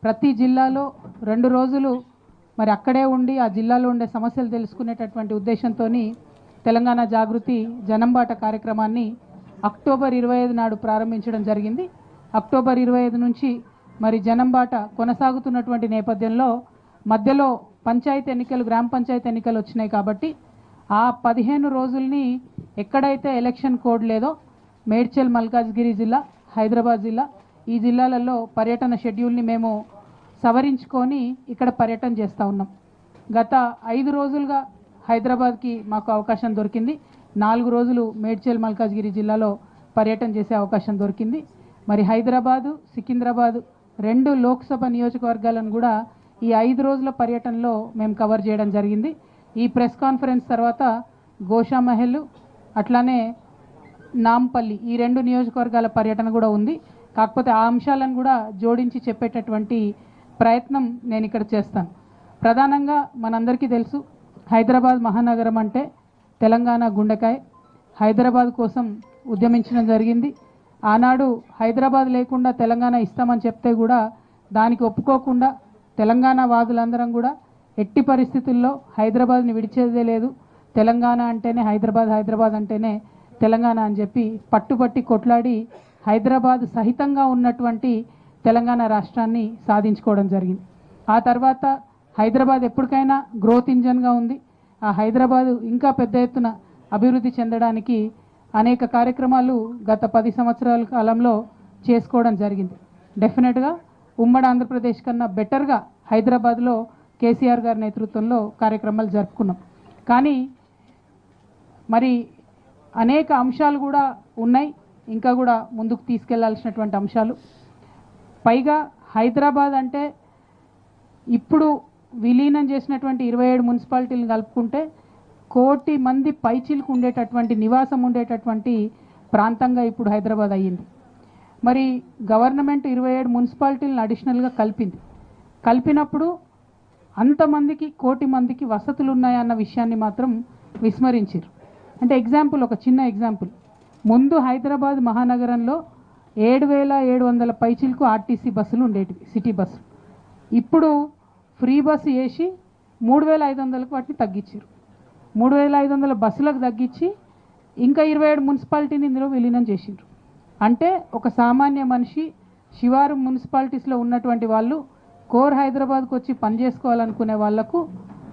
ప్రతి జిల్లాలో 2 రోజులు మరి అక్కడే ఉండి ఆ జిల్లాలో ఉండే సమస్యలు తెలుసుకునేటటువంటి ఉద్దేశంతో తెలంగాణ జాగృతి జనంబాట కార్యక్రమాన్ని అక్టోబర్ 25 నాడు ప్రారంభించడం జరిగింది. అక్టోబర్ 25 నుంచి మరి జనంబాట కొనసాగుతున్నటువంటి నేపథ్యంలో మధ్యలో పంచాయతీ ఎన్నికలు, గ్రామ పంచాయతీ ఎన్నికలు వచ్చినాయి కాబట్టి ఆ 15 రోజుల్ని ఎక్కడైతే ఎలక్షన్ కోడ్ లేదో మేడ్చల్, మల్కాజ్గిరి జిల్లా, హైదరాబాద్ జిల్లా, ఈ జిల్లాలలో పర్యటన షెడ్యూల్ని మేము సవరించుకొని ఇక్కడ పర్యటన చేస్తూ ఉన్నాం. గత 5 రోజులుగా హైదరాబాద్కి మాకు అవకాశం దొరికింది. 4 రోజులు మేడ్చల్, మల్కాజ్గిరి జిల్లాలో పర్యటన చేసే అవకాశం దొరికింది. మరి హైదరాబాదు, సికింద్రాబాదు 2 లోక్సభ నియోజకవర్గాలను కూడా ఈ 5 రోజుల పర్యటనలో మేము కవర్ చేయడం జరిగింది. ఈ ప్రెస్ కాన్ఫరెన్స్ తర్వాత గోషామహల్ అట్లానే నాంపల్లి ఈ 2 నియోజకవర్గాల పర్యటన కూడా ఉంది. కాకపోతే ఆ అంశాలను కూడా జోడించి చెప్పేటటువంటి ప్రయత్నం నేను ఇక్కడ చేస్తాను. ప్రధానంగా మనందరికీ తెలుసు, హైదరాబాద్ మహానగరం అంటే తెలంగాణ గుండెకాయ. హైదరాబాద్ కోసం ఉద్యమించడం జరిగింది. ఆనాడు హైదరాబాద్ లేకుండా తెలంగాణ ఇస్తామని చెప్తే కూడా దానికి ఒప్పుకోకుండా తెలంగాణ వాదులందరం కూడా ఎట్టి పరిస్థితుల్లో హైదరాబాద్ని విడిచేదే లేదు, తెలంగాణ అంటేనే హైదరాబాద్, హైదరాబాద్ అంటేనే తెలంగాణ అని చెప్పి పట్టుబట్టి కొట్లాడి హైదరాబాద్ సహితంగా ఉన్నటువంటి తెలంగాణ రాష్ట్రాన్ని సాధించుకోవడం జరిగింది. ఆ తర్వాత హైదరాబాద్ ఎప్పటికైనా గ్రోత్ ఇంజన్గా ఉంది. ఆ హైదరాబాదు ఇంకా పెద్ద ఎత్తున అభివృద్ధి చెందడానికి అనేక కార్యక్రమాలు గత 10 సంవత్సరాల కాలంలో చేసుకోవడం జరిగింది. డెఫినెట్గా ఉమ్మడి ఆంధ్రప్రదేశ్ కన్నా బెటర్గా హైదరాబాద్లో కేసీఆర్ గారి నేతృత్వంలో కార్యక్రమాలు జరుపుకున్నాం. కానీ మరి అనేక అంశాలు కూడా ఉన్నాయి, ఇంకా కూడా ముందుకు తీసుకెళ్లాల్సినటువంటి అంశాలు. పైగా హైదరాబాద్ అంటే ఇప్పుడు విలీనం చేసినటువంటి 27 మున్సిపాలిటీలను కలుపుకుంటే 1 కోటి మంది పైచిలకు ఉండేటటువంటి నివాసం ఉండేటటువంటి ప్రాంతంగా ఇప్పుడు హైదరాబాద్ అయ్యింది. మరి గవర్నమెంట్ 27 మున్సిపాలిటీలను అడిషనల్గా కలిపినప్పుడు అంతమందికి 1 కోటి మందికి వసతులు ఉన్నాయన్న విషయాన్ని మాత్రం విస్మరించారు. అంటే ఎగ్జాంపుల్, ఒక చిన్న ఎగ్జాంపుల్, ముందు హైదరాబాద్ మహానగరంలో 7,700 పైచిలకు ఆర్టీసీ బస్సులు ఉండేటివి, సిటీ బస్సులు. ఇప్పుడు ఫ్రీ బస్సు వేసి 3,500కు వాటిని తగ్గించారు. 3,500 బస్సులకు తగ్గించి ఇంకా 27 మున్సిపాలిటీని ఇందులో విలీనం చేసిండ్రు. అంటే ఒక సామాన్య మనిషి శివారు మున్సిపాలిటీస్లో ఉన్నటువంటి వాళ్ళు కోర్ హైదరాబాద్కు వచ్చి పని చేసుకోవాలనుకునే వాళ్లకు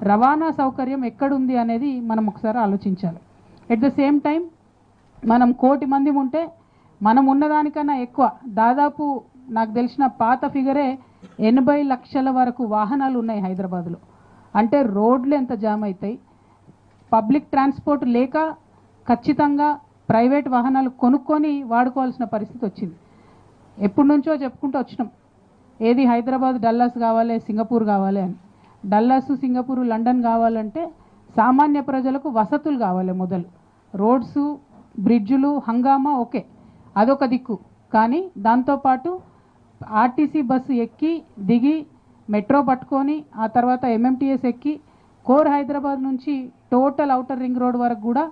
రవాణా సౌకర్యం ఎక్కడుంది అనేది మనం ఒకసారి ఆలోచించాలి. ఎట్ ద సేమ్ టైం మనం 1 కోటి మంది ఉంటే మనం ఉన్నదానికన్నా ఎక్కువ, దాదాపు నాకు తెలిసిన పాత ఫిగరే 80 లక్షల వరకు వాహనాలు ఉన్నాయి హైదరాబాద్లో. అంటే రోడ్లు ఎంత జామ్ అవుతాయి, పబ్లిక్ ట్రాన్స్పోర్ట్ లేక ఖచ్చితంగా ప్రైవేట్ వాహనాలు కొనుక్కొని వాడుకోవాల్సిన పరిస్థితి వచ్చింది. ఎప్పటి నుంచో చెప్పుకుంటూ వచ్చినాం, ఏది హైదరాబాద్ డల్లాస్ కావాలి, సింగపూర్ కావాలి అని. డల్లాస్, సింగపూర్, లండన్ కావాలంటే సామాన్య ప్రజలకు వసతులు కావాలి. మొదలు రోడ్సు, బ్రిడ్జులు, హంగామా ఓకే, అదొక దిక్కు. కానీ దాంతోపాటు ఆర్టీసీ బస్సు ఎక్కి దిగి మెట్రో పట్టుకొని ఆ తర్వాత ఎంఎంటీఎస్ ఎక్కి కోర్ హైదరాబాద్ నుంచి టోటల్ ఔటర్ రింగ్ రోడ్ వరకు కూడా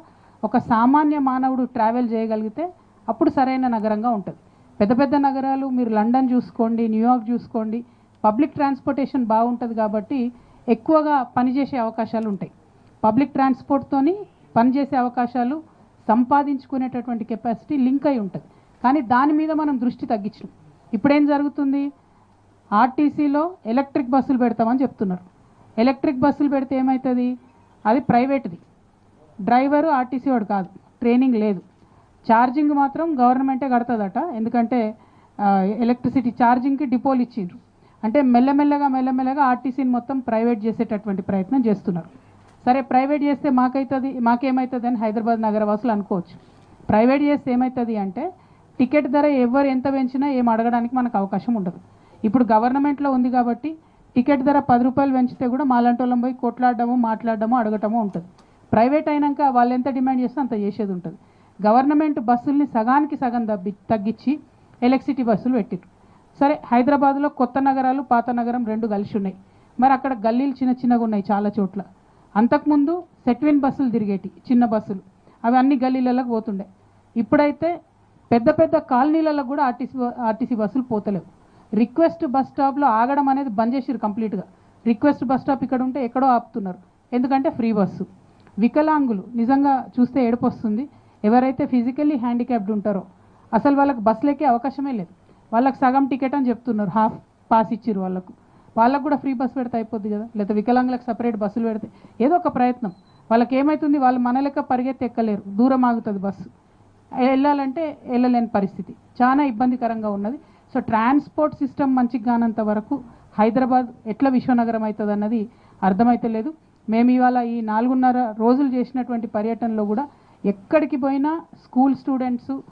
ఒక సామాన్య మానవుడు ట్రావెల్ చేయగలిగితే అప్పుడు సరైన నగరంగా ఉంటుంది. పెద్ద పెద్ద నగరాలు మీరు లండన్ చూసుకోండి, న్యూయార్క్ చూసుకోండి, పబ్లిక్ ట్రాన్స్పోర్టేషన్ బాగుంటుంది కాబట్టి ఎక్కువగా పనిచేసే అవకాశాలు ఉంటాయి. పబ్లిక్ ట్రాన్స్పోర్ట్తోని పనిచేసే అవకాశాలు, సంపాదించుకునేటటువంటి కెపాసిటీ లింక్ అయి ఉంటుంది. కానీ దాని మీద మనం దృష్టి తగ్గించినాం. ఇప్పుడేం జరుగుతుంది, ఆర్టీసీలో ఎలక్ట్రిక్ బస్సులు పెడతామని చెప్తున్నారు. ఎలక్ట్రిక్ బస్సులు పెడితే ఏమవుతుంది, అది ప్రైవేట్ది, డ్రైవరు ఆర్టీసీ వాడు కాదు, ట్రైనింగ్ లేదు, ఛార్జింగ్ మాత్రం గవర్నమెంటే కడుతుందట. ఎందుకంటే ఎలక్ట్రిసిటీ ఛార్జింగ్కి డిపోలు ఇచ్చిండ్రు. అంటే మెల్లమెల్లగా ఆర్టీసీని మొత్తం ప్రైవేట్ చేసేటటువంటి ప్రయత్నం చేస్తున్నారు. సరే, ప్రైవేట్ చేస్తే మాకేమవుతుంది అని హైదరాబాద్ నగరవాసులు అనుకోవచ్చు. ప్రైవేట్ చేస్తే ఏమవుతుంది అంటే టికెట్ ధర ఎవరు ఎంత పెంచినా ఏం అడగడానికి మనకు అవకాశం ఉండదు. ఇప్పుడు గవర్నమెంట్లో ఉంది కాబట్టి టికెట్ ధర 10 రూపాయలు పెంచితే కూడా మాలాంటి వాళ్ళం పోయి కొట్లాడడము, మాట్లాడడము, అడగటము ఉంటుంది. ప్రైవేట్ అయినాక వాళ్ళు ఎంత డిమాండ్ చేస్తే అంత చేసేది ఉంటుంది. గవర్నమెంట్ బస్సుల్ని సగానికి సగం తగ్గించి ఎలక్ట్రిసిటీ బస్సులు పెట్టిరు. సరే, హైదరాబాద్లో కొత్త నగరాలు, పాత నగరం 2 కలిసి ఉన్నాయి. మరి అక్కడ గల్లీలు చిన్నగా ఉన్నాయి చాలా చోట్ల. అంతకుముందు సెట్విన్ బస్సులు తిరిగేటి, చిన్న బస్సులు, అవి అన్ని గల్లీలకు పోతుండే. ఇప్పుడైతే పెద్ద పెద్ద కాలనీలలో కూడా ఆర్టీసీ బస్సులు పోతలేవు. రిక్వెస్ట్ బస్ స్టాప్లో ఆగడం అనేది బంద్ చేసిరు కంప్లీట్గా. రిక్వెస్ట్ బస్ స్టాప్ ఇక్కడ ఉంటే ఎక్కడో ఆపుతున్నారు, ఎందుకంటే ఫ్రీ బస్సు. వికలాంగులు నిజంగా చూస్తే ఏడుపు వస్తుంది. ఎవరైతే ఫిజికల్లీ హ్యాండిక్యాప్డ్ ఉంటారో అసలు వాళ్ళకి బస్సులు ఎక్కే అవకాశమే లేదు. వాళ్ళకి సగం టికెట్ అని చెప్తున్నారు, హాఫ్ పాస్ ఇచ్చిరు వాళ్ళకు కూడా ఫ్రీ బస్ పెడితే అయిపోద్ది కదా, లేదా వికలాంగులకు సపరేట్ బస్సులు పెడితే ఏదో ఒక ప్రయత్నం. వాళ్ళకి ఏమవుతుంది, వాళ్ళు మన లెక్క పరిగెత్తి ఎక్కలేరు, దూరం ఆగుతుంది బస్సు, వెళ్ళాలంటే వెళ్ళలేని పరిస్థితి, చాలా ఇబ్బందికరంగా ఉన్నది. సో ట్రాన్స్పోర్ట్ సిస్టమ్ మంచిగా కానంత వరకు హైదరాబాద్ ఎట్లా విశ్వనగరం అవుతుంది అన్నది అర్థమైతే లేదు. మేము ఇవాళ ఈ 4.5 రోజులు చేసినటువంటి పర్యటనలో కూడా ఎక్కడికి పోయినా స్కూల్ స్టూడెంట్స్